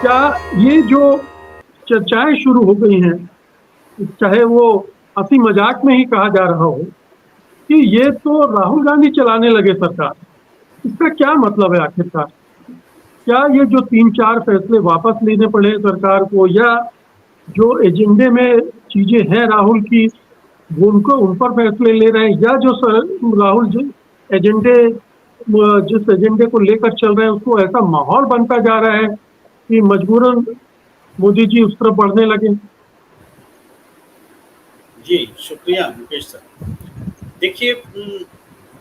क्या ये जो चर्चाएं शुरू हो गई हैं, चाहे वो हंसी मजाक में ही कहा जा रहा हो कि ये तो राहुल गांधी चलाने लगे सरकार, इसका क्या मतलब है आखिरकार? क्या ये जो 3-4 फैसले वापस लेने पड़े सरकार को, या जो एजेंडे में चीजें हैं राहुल की, वो उनको उन पर फैसले ले रहे हैं, या जो राहुल एजेंडे जिस एजेंडे को लेकर चल रहे हैं उसको ऐसा माहौल बनता जा रहा है कि मजबूरन मोदी जी उस तरफ बढ़ने लगे? जी शुक्रिया मुकेश सर। देखिए,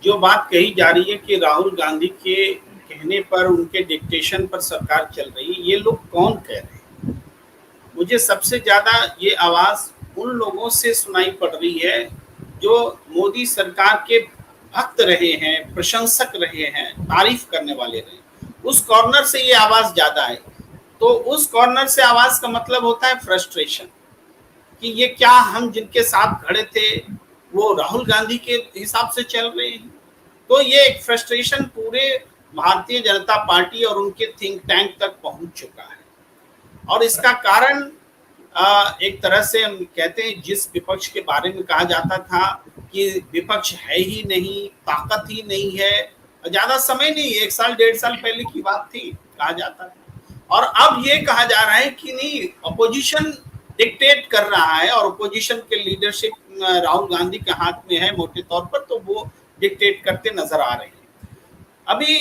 जो बात कही जा रही है कि राहुल गांधी के कहने पर, उनके डिक्टेशन पर सरकार चल रही है, ये लोग कौन कह रहे हैं? मुझे सबसे ज्यादा ये आवाज उन लोगों से सुनाई पड़ रही है जो मोदी सरकार के भक्त रहे हैं, प्रशंसक रहे हैं, तारीफ करने वाले रहे। उस कॉर्नर से ये आवाज ज्यादा है। तो उस कॉर्नर से आवाज का मतलब होता है फ्रस्ट्रेशन, कि ये क्या हम जिनके साथ खड़े थे वो राहुल गांधी के हिसाब से चल रहे हैं। तो ये एक फ्रस्ट्रेशन पूरे भारतीय जनता पार्टी और उनके थिंक टैंक तक पहुंच चुका है। और इसका कारण एक तरह से हम कहते हैं, जिस विपक्ष के बारे में कहा जाता था कि विपक्ष है ही नहीं, ताकत ही नहीं है, ज्यादा समय नहीं, 1 साल 1.5 साल पहले की बात थी, कहा जाता था। और अब ये कहा जा रहा है कि नहीं, अपोजिशन डिक्टेट कर रहा है और अपोजिशन के लीडरशिप राहुल गांधी के हाथ में है मोटे तौर पर, तो वो डिक्टेट करते नजर आ रहे हैं। अभी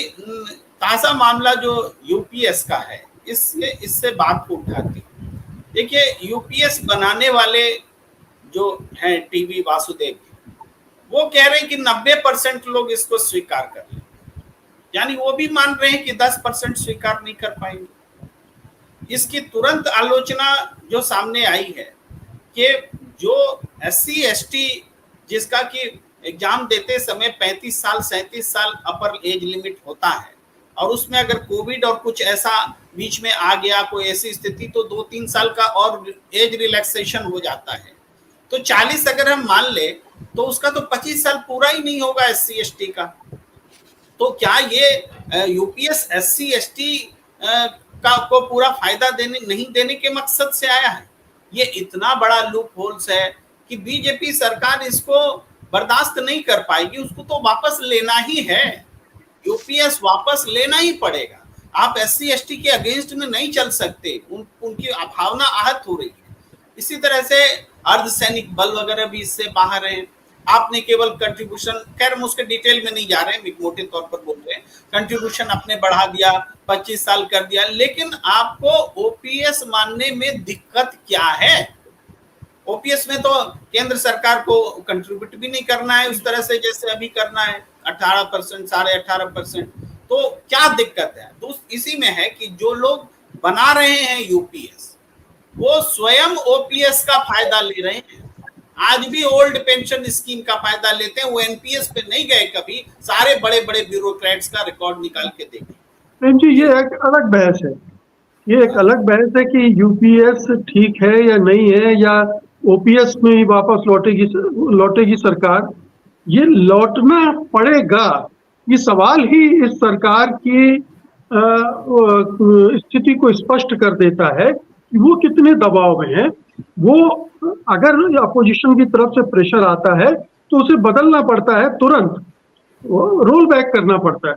ताजा मामला जो यूपीएस का है, इससे बात को उठाती। देखिए, यूपीएस बनाने वाले जो हैं टीवी वासुदेव, वो कह रहे हैं कि 90% लोग इसको स्वीकार कर लें, यानी वो भी मान रहे हैं कि 10% स्वीकार नहीं कर पाएंगे। इसकी तुरंत आलोचना जो सामने आई है कि जो SC ST जिसका कि एग्जाम देते समय 35 साल 37 साल अपर एज लिमिट होता है, और उसमें अगर कोविड और कुछ ऐसा बीच में आ गया, कोई ऐसी स्थिति, तो 2-3 साल का और एज रिलैक्सेशन हो जाता है। तो 40 अगर हम मान ले तो उसका तो 25 साल पूरा ही नहीं होगा SC ST का। तो क्या ये यूपीएस SC ST का को पूरा फायदा नहीं देने के मकसद से आया है? ये इतना बड़ा लूप होल्स है कि बीजेपी सरकार इसको बर्दाश्त नहीं कर पाएगी। उसको तो वापस लेना ही है, यूपीएस वापस लेना ही पड़ेगा। आप SC ST के अगेंस्ट में नहीं चल सकते, उनकी भावना आहत हो रही है। इसी तरह से अर्धसैनिक बल वगैरह भी इससे बाहर है। आपने केवल कंट्रीब्यूशन, खैर हम उसके डिटेल में नहीं जा रहे हैं, मोटे तौर पर बोल रहे हैं, कंट्रीब्यूशन आपने बढ़ा दिया, 25 साल कर दिया, लेकिन आपको ओपीएस मानने में दिक्कत क्या है? ओपीएस में तो केंद्र सरकार को कंट्रीब्यूट भी नहीं करना है उस तरह से जैसे अभी करना है, 18%, 18.5%। तो क्या दिक्कत है? इसी में है कि जो लोग बना रहे हैं यूपीएस, वो स्वयं ओपीएस का फायदा ले रहे हैं। आज भी ओल्ड पेंशन स्कीम का फायदा लेते हैं, वो एनपीएस पे नहीं गए कभी। सारे बड़े बड़े ब्यूरोक्रेट्स का रिकॉर्ड निकाल के देखें। प्रेम जी, ये एक अलग बहस है, ये एक अलग बहस है कि यूपीएस ठीक है या नहीं है, या ओपीएस में ही वापस लौटेगी सरकार। ये लौटना पड़ेगा, ये सवाल ही इस सरकार की स्थिति को स्पष्ट कर देता है कि वो कितने दबाव में है। वो अगर अपोजिशन की तरफ से प्रेशर आता है तो उसे बदलना पड़ता है, तुरंत रोल बैक करना पड़ता है।